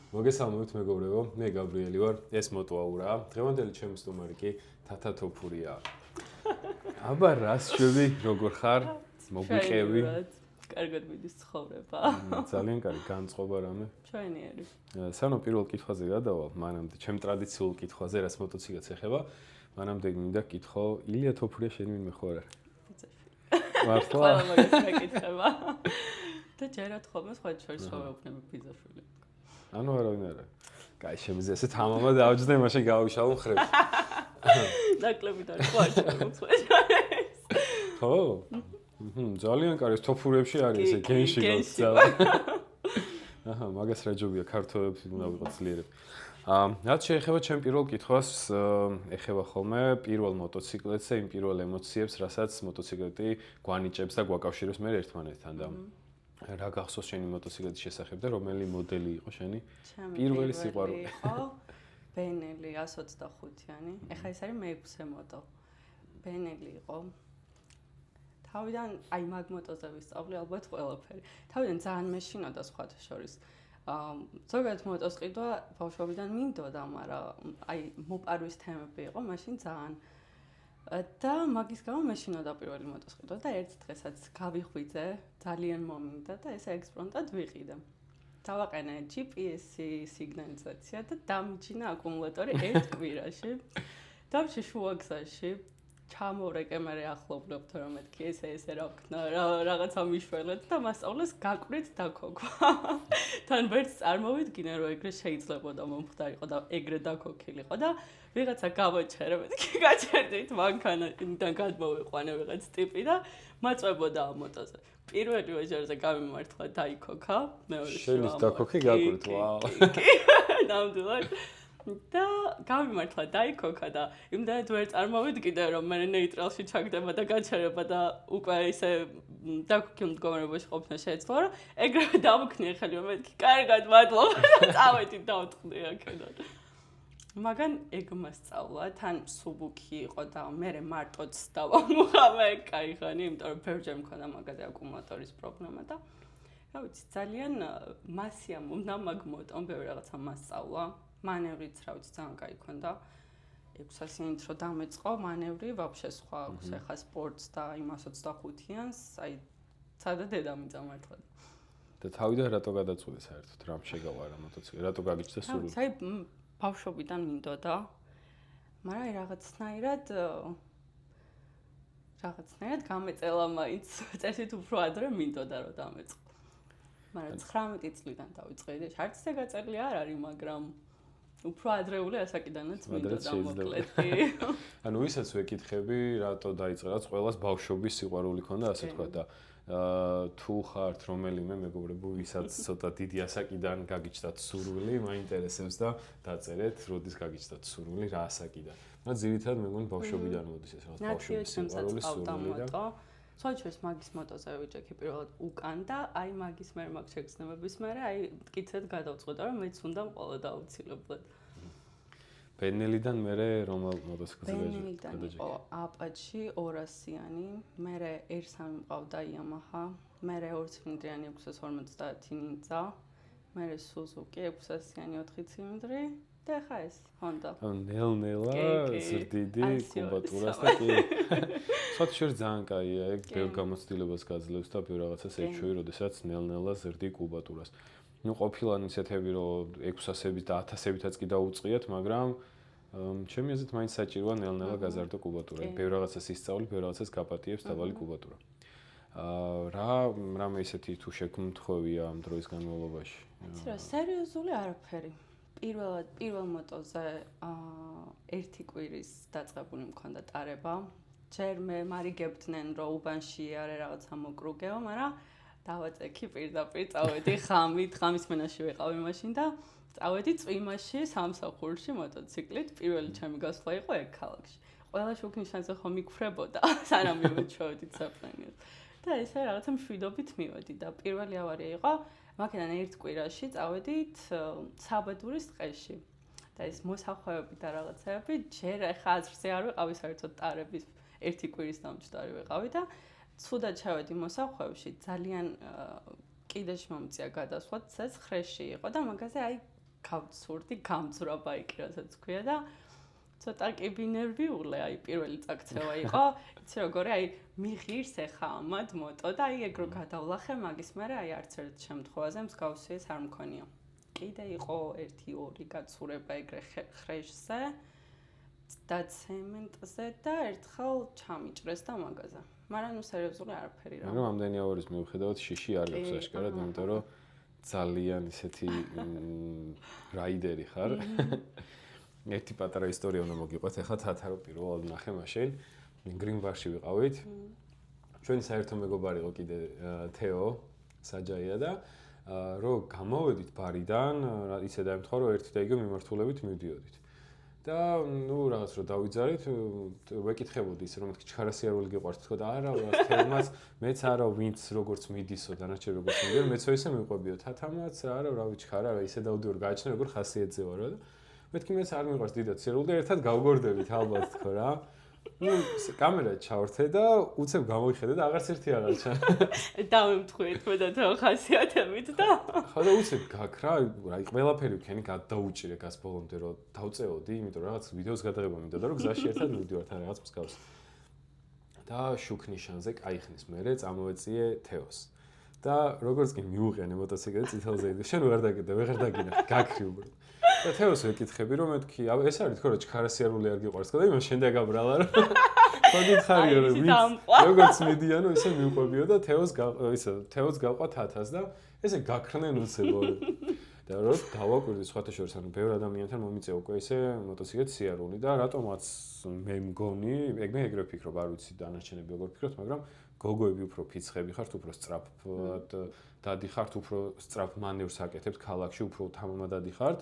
მოგესალმებით მეგობრებო, მე გაბრიელი ვარ, ეს მოტოაურაა. დღევანდელი ჩემი სტუმარი კი თათა თოფურია. აბა რას შვები, როგორ ხარ? მოგვიყევი? კარგად მიდის ცხოვრება. ძალიან კარგი, განწყობა რამე? ჩვენიერი. სანამ პირველ კითხვაზე გადავალ, მანამდე ჩემ ტრადიციულ კითხვაზე, რაც მოტოციკლს ეხება, მანამდე მინდა კითხო, ილია თოფურია შენ ვინმე ხო არ არის? მართლა? ყველა მაგას მეკითხება. და ჯერათ ხოლმე სხვა შორის რომ ვეუბნები ბიძაშვილი. ანუ არავინ არ არის. კაი, შემიძლია ესე თამამად ავჯდე, მაშინ გავიშალო მხრებს. ნაკლებით არის სხვა შორის. ხო? ძალიან კარგი, თოფურებში არის ესე გენში გოცა. აჰა, მაგას რა ჯობია, ქართველებს უნდა ვიყოთ ძლიერები. რაც შეეხება ჩემ პირველ კითხვას, ეხება ხოლმე პირველ მოტოციკლეტს და იმ პირველ ემოციებს, რასაც მოტოციკლეტი გვანიჭებს და გვაკავშირებს მე ერთმანეთთან და რა გახსოვს შენი მოტოციკლეტის შესახებ და რომელი მოდელი იყო შენი? პირველი სიყვარული. იყო ბენელი 125-იანი. ეხლა ეს არის მე-6 მოტო. ბენელი იყო. თავიდან აი მაგ მოტოზე ვისწავლი ალბათ ყველაფერი. თავიდან ძალიან მეშინოდა სხვათა შორის. ზოგადად მოტოს ყიდვა ბავშვობიდან მინდოდა, მაგრამ აი მოპარვის თემები იყო, მაშინ ძალიან და მაგის გამო მეშინოდა პირველი მოტოს ყიდვა და ერთ დღესაც გავიხვიძე, ძალიან მომინდა და ესე ექსპრომტად ვიყიდე. დავაყენე GPS-ი, სიგნალიზაცია და დამიჯინა აკუმულატორი ერთ კვირაში. დავში შუა გზაში ჩამოვრეკე მე ახლობლებთ რომ მეთქი ესე რა ვქნა რაღაცა მიშველეთ და მასწავლეს გაკვირით დაქოქვა. თან ვერც წარმოვიდგინე რომ ეგრე შეიძლებოდა მომხდარიყო და ეგრე დაქოქილიყო და ვიღაცა გავაჩერე მეთქი გაჩერდით მანქანიდან გადმოვიყვანე ვიღაც ტიპი და მაწვებოდა ამ მოტოზე. პირველი ვაჟარზე გამიმართლა დაიქოქა, მეორე შენის დაქოქი გაკვირით, ვაუ. ნამდვილად. და გამიმართლა დაიქოქა და იმდანაც ვერ წარმოვიდგინე რომ მე ნეიტრალში ჩაგდება და გაჩერება და უკვე ისე დაქოქილ მდგომარეობაში ყოფნა შეეძლო რომ ეგრევე დავუქნიე ხელი რომ მეთქი კარგად მადლობა და წავედი დავწყდი აქედან. მაგან ეგ მასწავლა თან სუბუქი იყო და მე მარტოც დავამუხამე кайხანი იმიტომ რომ ფერჯერ მქონდა მაგაზე აკუმულატორის პრობლემა და რა ვიცი ძალიან მასია მომდა მაგ მოტომ ბევრი რაღაცა მასწავლა. მანევრიც რა ვიცი ძალიან კაი ქონდა 600-იანით რო დამეწყო მანევრი ვაფშე სხვა აქვს ეხა სპორტს და იმ 125-იანს აი სადა დედამიწა მართლა და თავიდან რატო გადაწყვეტე საერთოდ რამ შეგავა რა მოტოციკლი რატო გაგიჩნდა სურვილი აი ბავშვობიდან მინდოდა მაგრამ აი რაღაცნაირად გამეწელა მაინც წესით უფრო ადრე მინდოდა რომ დამეწყო მაგრამ 19 წლიდან დავიწყე და არც ეგ გაწერილი არ არის მაგრამ უფრო ადრეული ასაკიდანაც მინდოდა მოკლეთი. ანუ ვისაც ვეკითხები, რატო დაიწყე, რაც ყველას ბავშვობის სიყვარული ქონდა, ასე თქვა და თუ ხართ რომელიმე მეგობრებო, ვისაც ცოტა დიდი ასაკიდან გაგიჩნდათ სურვილი, მაინტერესებს და დაწერეთ, როდის გაგიჩნდათ სურვილი, რა ასაკიდან. მაგრამ ძირითადად მე მგონი ბავშვობიდან მოდის ეს რაღაც ბავშვობის სიყვარული, სურვილი და სოჩოს მაგის მოტოზე ვიჭექი პირველად უკან და აი მაგის მე მაგ შეგრძნებების მერე აი მტკიცედ გადავწყვეტა რომ მეც უნდა მყოლა დაუცილებლად. ბენელიდან მერე რომელ მოტოციკლზე გაიჭირე? ბენელიდან იყო აპაჩი 200-იანი, მერე R3 მყავდა Yamaha, მერე 2 ცილინდრიანი 650 ნინძა, მერე Suzuki 600-იანი 4 ცილინდრი და ხა ეს Honda. ნელ-ნელა ზრდიდი კუბატურას და კი. სხვა შორ ძალიან კაია, ეგ ბევრ გამოცდილებას გაძლევს და ბევრ რაღაცას ეჩვევი, როდესაც ნელ-ნელა ზრდი კუბატურას. ნუ ყოფილა ინიციატივები რომ 600-ებით და 1000-ებითაც კი დაუწყიათ, მაგრამ ჩემი აზრით მაინც საჭიროა ნელ-ნელა გაზარდო კუბატურა. ბევრ რაღაცას ისწავლი, ბევრ რაღაცას გაპატიებს დაბალი კუბატურა. რამე ისეთი თუ შეგმთხოვია ამ დროის განმავლობაში? იცი რა, სერიოზული არაფერი. პირველ მოტოზე ერთი კვირის დაწყებული მქონდა ტარება. ჯერ მე მარიგებდნენ რომ უბანში არის რაღაცა მოკრუგეო, მაგრამ დავაწექი პირდაპირ წავედი ხამის მენაში ვიყავი მაშინ და წავედი წვიმაში სამსახურში მოტოციკლით. პირველი ჩემი გასვლა იყო ეგ ქალაქში. ყველა შუქნიშანზე ხომ მიგფრებოდა, სანამ მივეჩვევდი საფრანგეთს. და ესე რაღაცა მშვიდობით მივედი და პირველი ავარია იყო მაქედან ერთ კვირაში წავედით საბადურის ტყეში. და ეს მოსახვევები და რაღაცები ჯერ ახლა აზრზე არ ვიყავი საერთოდ ტარების ერთი კვირის დამჭდარი ვიყავი და ცუდად ჩავედი მოსახვევში ძალიან კიდეში მომწია გადასვლა ცეცხლში იყო და მაგაზე აი გავცურდი, გამძვრა ბაიკი, რასაც ქვია და ცოტა კი ნერვიულე, აი პირველი წაქცევა იყო. იცი როგორი, აი მიღირს ეხა ამად მოტო და აი ეგრო გადავლახე მაგის, მაგრამ აი არც ერთ შემთხვევაზე მსგავსი ეს არ მქონია. კიდე იყო 1-2 გაცურება ეგრე ხრეშზე და ცემენტზე და ერთხელ ჩამიჭრეს და მაგაზე. მაგრამ ნუ სერიოზული არაფერი რა. მაგრამ ამდენი ავარის მიუხედავად შიში არ გაქვს აშკარად, იმიტომ რომ ძალიან ისეთი რაიდერი ხარ. ერთი პატარა ისტორია უნდა მოგიყვეთ. ეხლა თათარო პირველად ნახე მაშინ გრინბარში ვიყავით. ჩვენი საერთო მეგობარი იყო კიდე თეო საჯაია და რომ გამოვედით ბარიდან, ისე დაემთხვა რომ ერთი და იგივე მიმართულებით მივდიოდით. და ნუ რაღაც რომ დავიძარით, ვეკითხებოდი ისე რომ მეთქი ჩხარასიარული გიყვართ თქო და არა, თემას მეც არა ვინც როგორც მიდისო დანარჩენ როგორც მიდიო, მეც ისე მიყვებიო თათამაც არა, რავი ჩხარა, ისე დავდივარ გააჩნია როგორ ხასიათზე ვარო და მეთქი მეც არ მიყვარს დიდად სიარული და ერთად გავგორდებით ალბათ თქო რა. ნუ კამერა ჩავრთე და უცებ გამოვიხედე და აღარც ერთი აღარ ჩანა. დავემთხვით მე და თო ხასიათებით და ხო და უცებ გაქრა, აი ყველაფერი ვქენი გადაუჭირე გას ბოლომდე რომ დავწეოდი, იმიტომ რომ რაღაც ვიდეოს გადაღება მინდა და რომ გზაში ერთად მივდივართ ან რაღაც მსგავს. და შუქნიშანზე кайხნის მერე წამოვეწიე თეოს. და როგორც კი მიუყენე მოტოციკლი წითელზე იდგა, შენ ვეღარ დაგინახე, გაქრი უბრალოდ. და თეოს ვეკითხები რომ მეთქი, ეს არის თქო რომ ჩხარასიარული არ გიყვარს, და იმან შენ დაგაბრალა რა. მოგითხარიო რომ როგორც მიდიანო ისე მიუყვებიო და თეოს გავყვა თათას და ესე გაქრნენ უცებოდ. და რომ დავაკვირდი სხვათა შორის, ანუ ბევრ ადამიანთან მომიწევა უკვე ესე მოტოციკლის სიარული და რატომაც მე მგონი, მე ეგრე ვფიქრობ, არ ვიცი დანარჩენები როგორ ფიქრობთ, მაგრამ გოგოები უფრო ფიცხები ხართ, უფრო სწრაფად დადიხართ, უფრო სწრაფ მანევრს აკეთებთ ქალაქში, უფრო თამამად დადიხართ.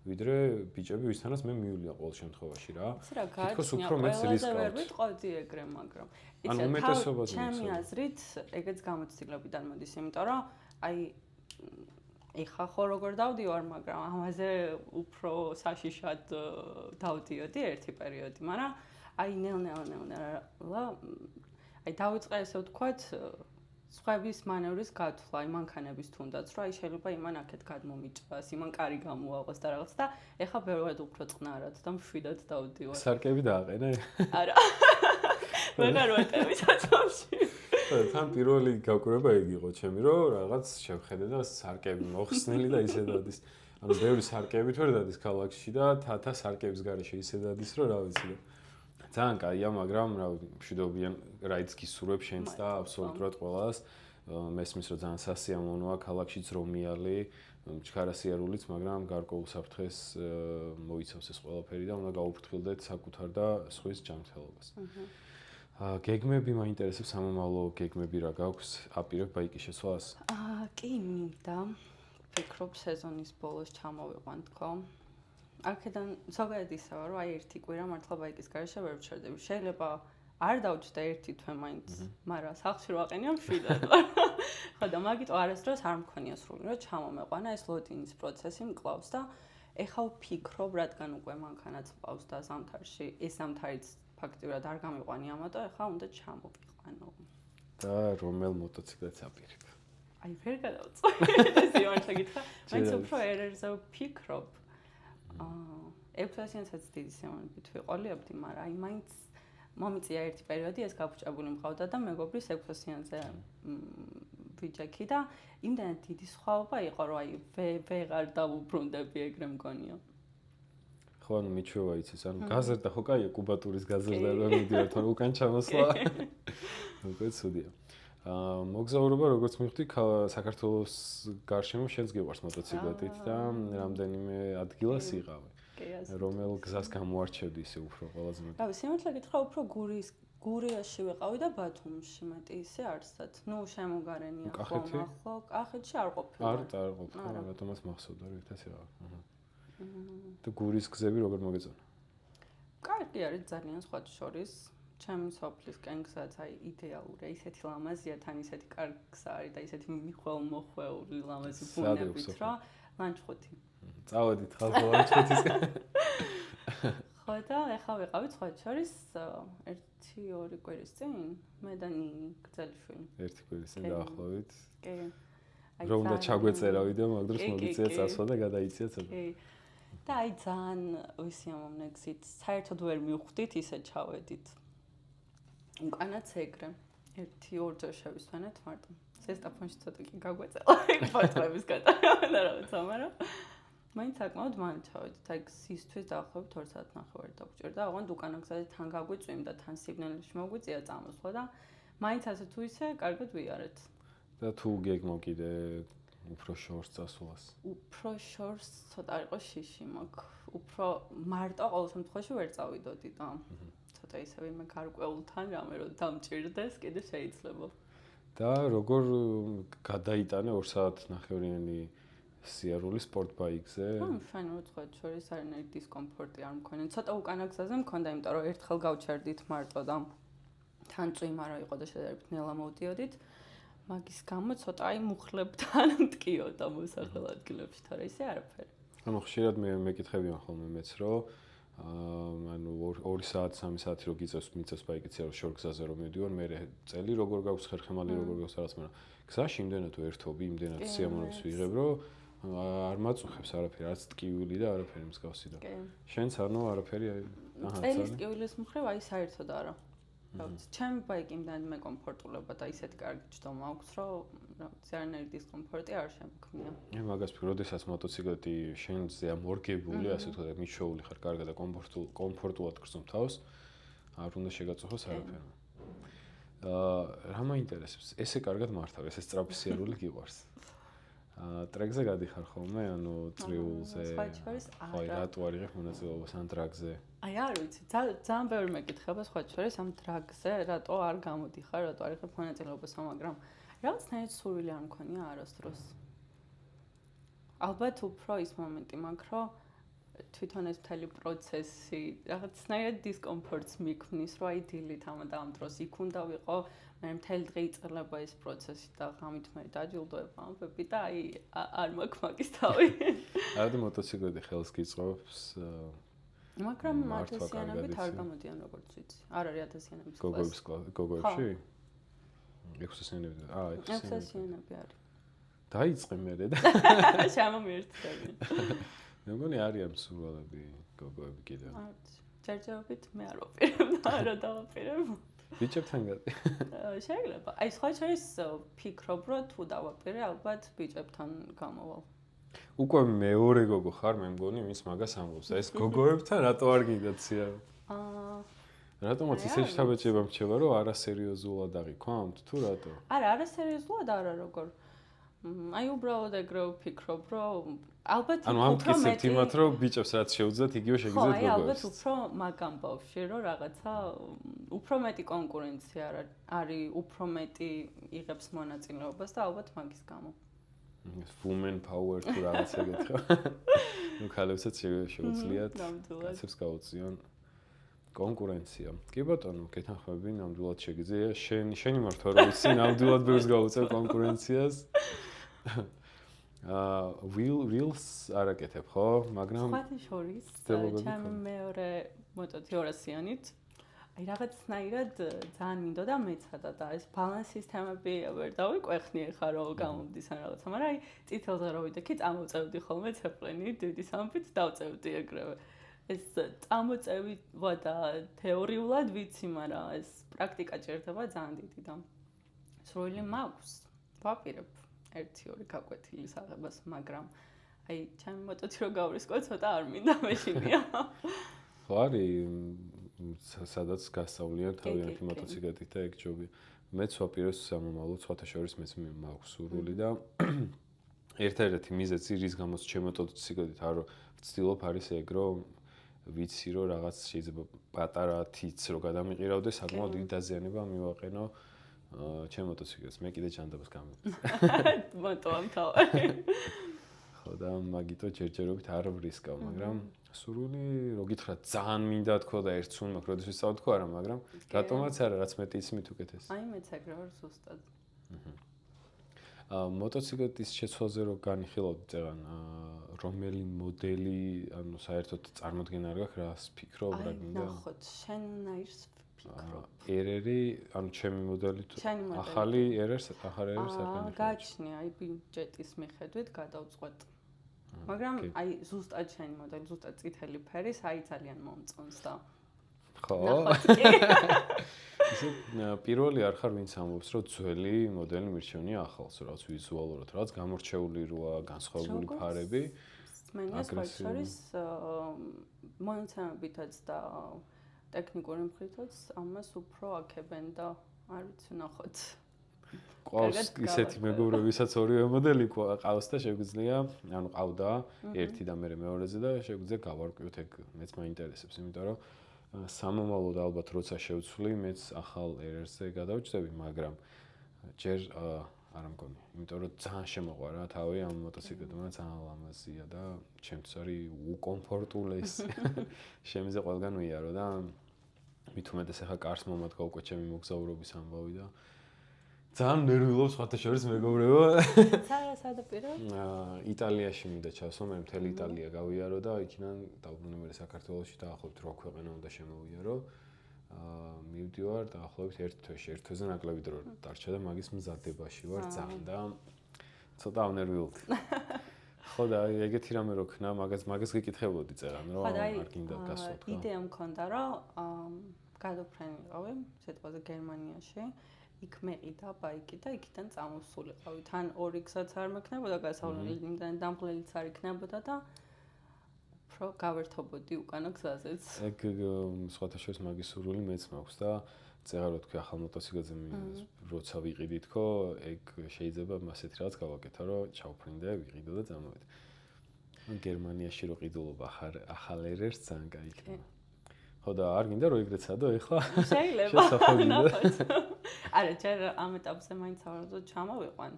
ვიდრე ბიჭები ვისთანაც მე მივლია ყოველ შემთხვევაში რა. თითქოს უფრო მეც რისკავთ. ვერ ვიტყოდი ეგრე, მაგრამ ანუ უმეტესობა ჩემი აზრით ეგეც გამოცდილებიდან მოდის, იმიტომ რომ აი ეხა ხო როგორ დავდივარ, მაგრამ ამაზე უფრო საშიშად დავდიოდი ერთი პერიოდი, მაგრამ აი ნელ-ნელა აი დავიწყე ესე ვთქვათ სხვების მანევრის გათვლა, აი მანქანების თუნდაც, რომ აი შეიძლება იმან აქეთ გადმომიჭრას, იმან კარი გამოაყოს და რაღაც და ეხა ბევრად უფრო წყნარად და მშვიდად დავდივარ. სარკები დააყენე? არა. ვეღარ ვატევი საწოლში. თან პირველი გავკვირება ეგ იყო ჩემი, რომ რაღაც შევხედე და სარკები მოხსნილი და ისე დადის. ანუ ბევრი სარკებით ვერ დადის ქალაქში და თათა სარკების გარეშე ისე დადის, რომ რა ვიცი და ძალიან კაია, მაგრამ რა მშვიდობიან რაიც გისურვებ შენს და აბსოლუტურად ყველას. მესმის რომ ძალიან სასიამოვნოა ქალაქში ძრომიალი, ჩხარასიარულიც, მაგრამ გარკვეულ საფრთხეს მოიცავს ეს ყველაფერი და უნდა გაუფრთხილდეთ საკუთარ და სხვის ჯანმრთელობას. გეგმები მაინტერესებს, სამომავლო გეგმები რა გაქვს? აპირებ ბაიკის შეცვლას? კი მინდა. ვფიქრობ სეზონის ბოლოს ჩამოვიყვან თქო. აქედან ზოგადად ისაა, რომ აი ერთი კვირა მართლა ბაიკის გარეშე ვერ ვჩერდები. შეიძლება არ დავჭდა ერთი თვე მაინც, მაგრამ სახლში რო აყენია მშვიდად. ხო და მაგიტო არასდროს არ მქონია სრული, რომ ჩამომეყვანა ეს ლოდინის პროცესი მკლავს და ეხლა ვფიქრობ, რადგან უკვე მანქანაც მყავს და ზამთარში, ეს ზამთარიც ფაქტიურად არ გამიყვანი ამატო, ეხლა უნდა ჩამოვიყვანო. და რომელ მოტოციკლებს აპირებ? აი ვერ გადავწყვეტ. ეს იმაჩა გითხრა, მაინც უფრო ერერზე ვფიქრობ. 600-იანსაც დიდი სიამოვნებით ვიყოლიებდი, მაგრამ აი მაინც მომიწია ერთი პერიოდი, ეს გაფუჭებული მყავდა და მეგობრის 600-იანზე ვიჯექი და იმდენად დიდი სხვაობა იყო, რომ აი ვეღარ დავუბრუნდები ეგრე მგონია. ხო, ანუ მიჩვევა იცის, ანუ გაზერდა ხო კაია, კუბატურის გაზერდა რომ მიდიო, თორე უკან ჩამოსვლა. უკვე ცუდია. მოგზაურობა როგორც მივხვდი, საქართველოს გარშემო შენს გიყვარს მოტოციკლებით და რამდენიმე ადგილას იყავი. რომელ გზას გამოარჩევდი ისე უფრო ყველაზე მეტი? რავი, სიმართლე გითხრა, უფრო გურიაში ვიყავი და ბათუმში მეტი ისე არსად. ნუ შემოგარენია ხო, კახეთში არ ყოფილა. არ ყოფილა, რატომაც მახსოვდა რომ ერთად ვიყავ. და გურის გზები როგორ მოგეწონა? კარგი არის ძალიან სხვა შორის. ჩემი სოფლისკენ გზაც აი იდეალურია, ისეთი ლამაზია, თან ისეთი კარგი გზა არის და ისეთი მიხვალ-მოხვეული ლამაზი ბუნებით, რა ლანჩხუთი. წავედით ხალხო ლანჩხუთისკენ. ხო და ეხლა ვიყავით სხვა შორის 1-2 კვირის წინ, მე და ნინი გრძელი შვილი. 1 კვირის წინ დაახლოებით. კი. რომ და ჩაგვეწერავიდე, მაგრამ მოგიწია წასვლა და გადაიწია ცოტა. კი. და აი ძალიან ვისიამოვნე გზით, საერთოდ ვერ მივხვდით ისე ჩავედით. უკანაც ეგრე. 1-2 ჯერ შევისვენეთ მარტო. ზესტაფონში ცოტა კი გაგვეწელა ფოტოების გატარება და რაღაცა, მაგრამ მაინც საკმაოდ მან ჩავედით. აი სისთვის დაახლოებით 2 საათნახევარი დაგვჭირდა. ოღონდ უკანა გზაზე თან გაგვიწვიმდა, თან სიგნალში მოგვიწია წამოსვლა და მაინც ასე თუ ისე კარგად ვიარეთ. და თუ გეგმო კიდე უფრო შორს წასვლას. უფრო შორს ცოტა იყო შიში მაქვს. უფრო მარტო ყოველ შემთხვევაში ვერ წავიდოდი და ცოტა ისე ვინმე გარკვეულთან რამე რომ დამჭირდეს, კიდე შეიძლება. და როგორ გადაიტანე 2 საათნახევრიანი სიარული სპორტ ბაიკზე? მშვენი უცხოეთ შორის არანაირი დისკომფორტი არ მქონია. ცოტა უკანა გზაზე მქონდა, იმიტომ რომ ერთხელ გავჩერდით მარტო და თან წვიმა რა იყო და შედარებით ნელა მოვდიოდით. მაგის გამო ცოტა აი მუხლებთან მткиოდა მოსახელ ადგილებში, თორე ისე არაფერი. ანუ ხშირად მეკითხებიან ხოლმე მეც რომ ანუ 2 საათი 3 საათი რო მიწევს ბაიკიც რა შორ გზაზე რომ მივდივარ, მე წელი როგორ გაქვს ხერხემალი როგორ გაქვს რაღაც, მაგრამ გზაში იმდენად ვერთობი, იმდენად სიამოვნებს ვიღებ, რომ არ მაწუხებს არაფერი, არც ტკივილი და არაფერი მსგავსი და. შენც ანუ არაფერი წელის ტკივილის მხრივ აი საერთოდ არა. რაღაც ჩემი ბაიკი იმდანად მეკომფორტულობა და ისეთი კარგი ჯდომა აქვს, რომ რაღაც არანაირი დისკომფორტი არ შემქმნია. მაგას ვფიქრობ, როდესაც მოტოციკლეტი შენზე ამორგებული, ასე ვთქვათ, მიჩვეული ხარ კარგად და კომფორტულად გრძნობ თავს, არ უნდა შეგაწუხოს არაფერი. რა მაინტერესებს? ესე კარგად მართავ, ესე სწრაფი სიარული გიყვარს. ტრეკზე გადიხარ ხოლმე, ანუ ტრიულზე. ხო, რატო არ იღებ მონაწილეობას ან ტრაკზე? აი არ ვიცი, ძალიან ბევრი მეკითხება სხვა შორის ამ ტრაკზე, რატო არ გამოდიხარ, რატო არ იღებ მონაწილეობას, მაგრამ რაღაცნაირად სურვილი არ მქონია არასდროს. ალბათ უფრო ის მომენტი მაქვს, რომ თვითონ ეს მთელი პროცესი რაღაცნაირად დისკომფორტს მიქმნის, რომ აი დილით ამ დროს იქ უნდა ვიყო, მე მთელი დღე იწყება ეს პროცესი და ღამით მე დაჯილდოება ამბები და აი არ მაქვს მაგის თავი. არადი მოტოციკლეტი ხელს გიწყობს მაგრამ ათასიანებით არ გამოდიან როგორც ვიცი. არ არის ათასიანების კლასი. გოგოებში? 600-იანები. 600-იანები არის. დაიწყე მერე და შემომიერთდები. მე მგონი არიან მსურველები გოგოები კიდევ. ჯერჯერობით მე არ ვაპირებ და არა დავაპირებ. ბიჭებთან გადი. შეიძლება. აი სხვა შორის ფიქრობ, რომ თუ დავაპირე, ალბათ ბიჭებთან გამოვალ. უკვე მეორე გოგო ხარ, მე მგონი, ვინც მაგას ამბობს. ეს გოგოებთან რატო არ გინდათ სიარული? რატომაც ისე შთაბეჭდება მრჩება, რომ არასერიოზულად აღიქვამთ თუ რატო? არა, არასერიოზულად არა როგორ. აი უბრალოდ ეგრე ვფიქრობ, რომ ალბათ ანუ ამტკიცებთ იმათ, რომ ბიჭებს რაც შეუძლიათ, იგივე შეგიძლიათ გოგოებს. ხო, აი ალბათ უფრო მაგამ ბავშვი, რომ რაღაცა უფრო მეტი კონკურენცია არის, უფრო მეტი იღებს მონაწილეობას და ალბათ მაგის გამო. Women power თუ რაღაც ეგეთქო. ნუ ქალებსაც შეუძლიათ კაცებს გაუწიონ კონკურენცია. კი ბატონო, გეთანხმები, ნამდვილად შეგიძლია შენი მართვა რომ იცი, ნამდვილად ბევრს გაუწევ კონკურენციას. wheels არაკეთებ, ხო? მაგრამ სხვათა შორის ჩემი მეორე მოტო 200-იანით აი რაღაცნაირად ძალიან მინდოდა მეცადა და ეს ბალანს სისტემები ვერ დავიკვეხნი ხა რომ გამომდის ან რაღაცა, მაგრამ აი წითელზე რო ვიდექი წამოწევდი ხოლმე ცეპლენი დიდი სამფით დავწევდი ეგრევე. ეს წამოწევა და თეორიულად ვიცი, მაგრამ ეს პრაქტიკა ჭირდება ძალიან დიდი და სრული მაქვს. ვაპირებ 1-2 გაკვეთილი საღებას, მაგრამ აი ჩემი მოტოთი რო გავრისკო ცოტა არ მინდა მეშინია. ხო არის სადაც გასავლიან თავიანთი მოტოციკლეტით და ეგ ჯობია. მეც ვაპირებ სამომავლოდ, სხვათა შორის მეც მაქვს სურვილი და ერთ-ერთი მიზეზი რის გამოც ჩემი მოტოციკლეტით არ ვცდილობ არის ეგ რომ ვიცი რომ რაღაც შეიძლება პატარა თიც რო გადამიყირავდე, საკმაოდ დიდი დაზიანება მივაყენო ჩემ მოტოციკლს. მე კიდე ჯანდაბას გამოვიწყე. მოტო ამ თავი. ხო და მაგიტო ჯერჯერობით არ ვრისკავ, მაგრამ სურვილი რო გითხრათ ძალიან მინდა თქო და ერთს უნდა მაქვს, როდესაც ვისწავლ თქო არა, მაგრამ რატომაც არა, რაც მეტი ის მით უკეთესი. აი მეც ეგრე ვარ ზუსტად. მოტოციკლეტის შეცვლაზე რო განიხილავთ წეგან, რომელი მოდელი, ანუ საერთოდ წარმოდგენა არ გაქვს, რას ფიქრობ, რა გინდა? აი ნახოთ, შენ აირს ერერი, ანუ ჩემი მოდელი თუ ახალი ერერს არ არის გააჩნია, აი ბიუჯეტის მიხედვით გადავწყვეტ. მაგრამ აი ზუსტად ჩემი მოდელი, ზუსტად წითელი ფერის, აი ძალიან მომწონს და ხო. ისე პირველი არ ხარ ვინც ამბობს, რომ ძველი მოდელი მირჩევნია ახალს, რაც ვიზუალურად, რაც გამორჩეული როა, განსხვავებული ფარები. მენია სხვა შორის მონაცემებითაც და ტექნიკური მხრითაც ამას უფრო აქებენ და არ ვიცი ნახოთ. ყავს ისეთი მეგობრები, ვისაც ორივე მოდელი ყავს და შეგვიძლია, ანუ ყავდა ერთი და მე მეორეზე და შეგვიძლია გავარკვიოთ ეგ მეც მაინტერესებს, იმიტომ რომ სამომავლოდ ალბათ როცა შევცვლი, მეც ახალ ერერზე გადავჭდები, მაგრამ ჯერ არ მგონი, იმიტომ რომ ძალიან შემოყვარა თავი ამ მოტოციკლეთმა, ძალიან ლამაზია და ჩემთვის არის უკომფორტულესი. შემიზე ყველგან ვიარო და მით უმეტეს ახლა კარს მომადგა უკვე ჩემი მოგზაურობის ამბავი და ძალიან ნერვიულობს სხვათა შორის მეგობრებო. სადაპირო? იტალიაში მინდა ჩავსო, მე მთელი იტალია გავიარო და იქიდან დაუბრუნებელი საქართველოში დაახლოებით 8 ქვეყანა უნდა შემოვიარო. მივდივარ დაახლოებით ერთ თვეზე ნაკლები დრო დარჩა და მაგის მზადდებაში ვარ ძალიან და ცოტა ავნერვიულდი. ხო და ეგეთი რამე რო ქნა, მაგას გიკითხებოდი წერან, რომ არ გინდა გასვათ ხო? იდეა მქონდა, რომ გადოფრენილიყავი სიტყვაზე გერმანიაში. იქ მეყიდა ბაიკი და იქიდან წამოსულიყავი. თან ორი გზაც არ მექნებოდა გასავლელი, იმდან დამღლელიც არ იქნებოდა და უფრო გავერთობოდი უკანა გზაზეც. ეგ სხვათა შორის მაგის სურვილი მეც მაქვს და წეღარო თქვი ახალ მოტოციკლზე როცა ვიყიდი თქო, ეგ შეიძლება ასეთ რაღაც გავაკეთო, რომ ჩავფრინდე, ვიყიდო და წამოვიდე. გერმანიაში რო ყიდულობა ახალ ერერს ძალიან კაი იქნება. ხო და არ გინდა რომ ეგრეთ სადო ეხლა? შეიძლება. არა, ჯერ ამ ეტაპზე მაინც ავარდო ჩამოვიყვან.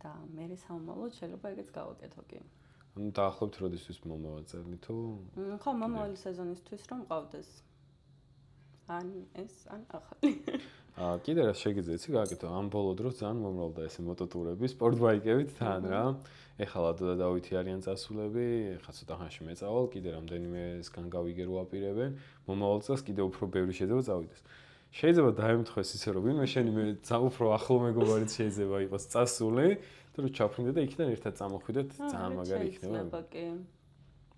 და მე სამომავლოდ შეიძლება ეგეც გავაკეთო კი. ანუ დაახლოებით როდესთვის მომავალი თუ? ხო, მომავალი სეზონისთვის რომ მყავდეს. ან ახალი. კიდე რა შეგიძლია იცი გააკეთო ამ ბოლო დროს ძალიან მომრავლდა ესე მოტოტურები სპორტ ბაიკებით თან რა. ეხლა ლადო და დავითი არიან წასულები, ეხლა ცოტა ხანში მეწავალ, კიდე რამდენიმესგან გავიგე რო აპირებენ, მომავალ წელს კიდე უფრო ბევრი შეიძლება წავიდეს. შეიძლება დაემთხვეს ისე რომ ვინმე შენი მე უფრო ახლო მეგობარიც შეიძლება იყოს წასული, თუ რომ ჩაფრინდე და იქიდან ერთად წამოხვიდეთ, ძალიან მაგარი იქნება.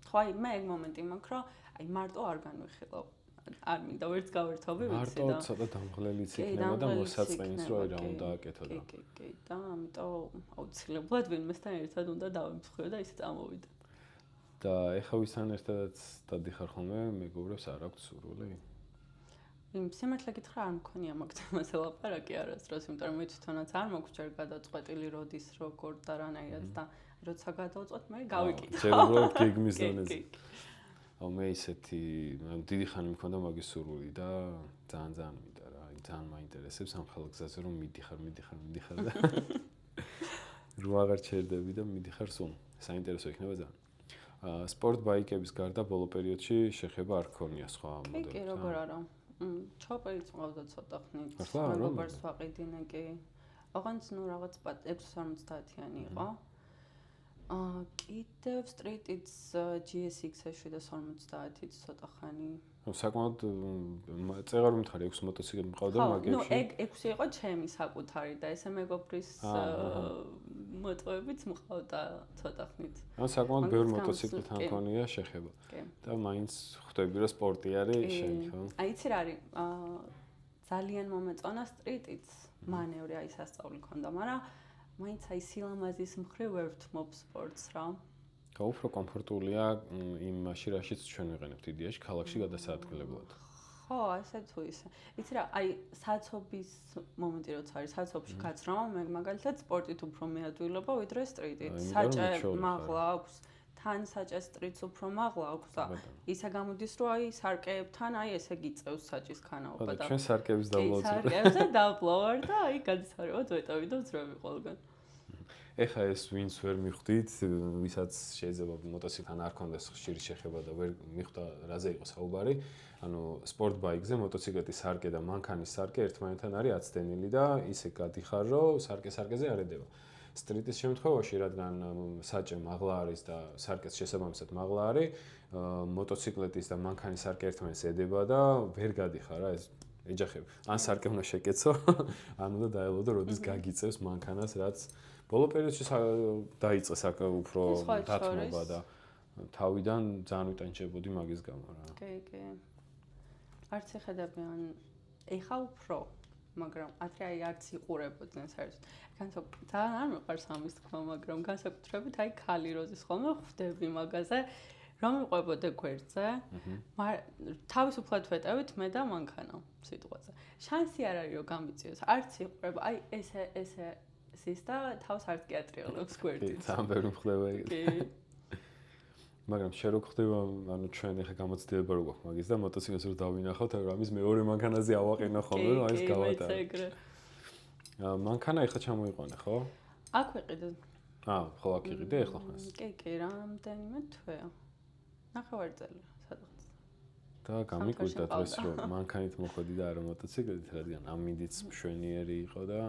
ხო, აი მე ეგ მომენტი მაქვს, რომ აი მარტო არ განვიხილავ. არ მინდა ვერც გავერთობი ვიცი და მარტო ცოტა დამღლელიც იქნება და მოსაწყენს რო რა უნდა აკეთო და კი და ამიტომ აუცილებლად ვინმესთან ერთად უნდა დავემთხვიო და ისე წამოვიდე. და ეხა ვისთან ერთადაც დადიხარ ხოლმე მეგობრებს არ აქვს სურვილი? სიმართლე გითხრა არ მქონია მაგ თემაზე ლაპარაკი არასდროს, იმიტომ რომ მე თვითონაც არ მაქვს ჯერ გადაწყვეტილი როდის როგორ და რანაირად და როცა გადავწყვეტ მე გავიკითხავ. ჯერ უბრალოდ გეგმის დონეზე. აუ მე ისეთი დიდი ხანი მქონდა მაგის სურვილი და ძალიან მინდა რა, ძალიან მაინტერესებს ამ ხალხ გზაზე რომ მიდიხარ და რო აღარ ჩერდები და მიდიხარ სულ. საინტერესო იქნება ძალიან. სპორტ ბაიკების გარდა ბოლო პერიოდში შეხება არ ქონია სხვა მოდელები. კი, როგორ არა. ჩოპერიც მყავდა ცოტა ხნით. მეგობარს ვაყიდინე კი. ოღონდ ნუ რაღაც 650-იანი იყო. კიდევ სტრიტიც GSX-ში და 50-იც ცოტა ხანი. საკმაოდ წეღარ მომთხარი 6 მოტოციკლი მყავდა მაგებში. ნუ ეგ 6 იყო ჩემი საკუთარი და ესე მეგობრის მოტოებიც მყავდა ცოტა ხნით. ან საკმაოდ ბევრი მოტოციკლი თან ქონია შეხება. და მაინც ხვდები რომ სპორტი არის შენ ხო? აი იცი რა არის? ძალიან მომეწონა სტრიტიც მანევრი აი სასწაული ქონდა, მაგრამ მაინც აი სილამაზის მხრივ ვერ ვთმობ სპორტს რა. უფრო კომფორტულია იმ მაშინ რაშიც ჩვენ ვიყენებთ იდეაში ქალაქში გადასაადგილებლად. ხო, ასე თუ ისე. იცი რა, აი საცობის მომენტი როცა არის საცობში გაცრომა, მე მაგალითად სპორტით უფრო მეადვილობა ვიდრე სტრიტით. საჭე მაღლა აქვს, თან საჭე სტრიტს უფრო მაღლა აქვს და ისა გამოდის რომ აი სარკეებთან აი ესე გიწევს საჭის ქანაობა და ჩვენ სარკეებს დავლავთ. სარკეებზე დავლავარ და აი გადასარევად ვეტავი და ვძრები ყველგან. ეხა ეს ვინც ვერ მიხვდით, ვისაც შეიძლება მოტოციკლთან არ ქონდეს ხშირი შეხება და ვერ მიხვდა რაზე იყო საუბარი, ანუ სპორტ ბაიკზე მოტოციკლეთის სარკე და მანქანის სარკე ერთმანეთთან არის აცდენილი და ისე გადიხარ, რომ სარკეზე არ ედება. სტრიტის შემთხვევაში, რადგან საჭე მაღლა არის და სარკეს შესაბამისად მაღლა არის, მოტოციკლეტის და მანქანის სარკე ერთმანეთს ედება და ვერ გადიხარ რა ეს ეჯახები. ან სარკე უნდა შეკეცო, ან უნდა დაელოდო, როდის გაგიწევს მანქანას, რაც ბოლო პერიოდში დაიწყე საკ უფრო დათმობა და თავიდან ძალიან ვიტანჯებოდი მაგის გამო რა. კი. არც ეხედებიან ეხა უფრო, მაგრამ ათი აი არც იყურებოდნენ საერთოდ. ძალიან არ მიყვარს ამის თქმა, მაგრამ განსაკუთრებით აი ქალი როზის ხოლმე ხვდები მაგაზე, რომ იყვებოდე გვერდზე, თავისუფლად ვეტევით მე და მანქანა სიტყვაზე. შანსი არ არის რომ გამიწიოს, არც იყურება, აი ესე ის და თავს არც კი ატრიალებს გვერდით. ძალიან ბევრი მხდება ეგ. კი. მაგრამ შენ რო ხდება, ანუ ჩვენ ახლა გამოცდილება რო გვაქვს მაგის და მოტოციკლს რო დავინახავთ, რა ამის მეორე მანქანაზე ავაყენო ხოლმე, რომ ის გავატარე. მანქანა ახლა ჩამოიყვანე, ხო? აქ ვიყიდე. ხო, აქ იყიდე ახლა ხანს. კი, რამდენიმე თვეა. ნახევარი სადღაც. და გამიკვირდა დღეს რომ მანქანით მოხვედი და არა მოტოციკლით, რადგან ამინდიც მშვენიერი იყო და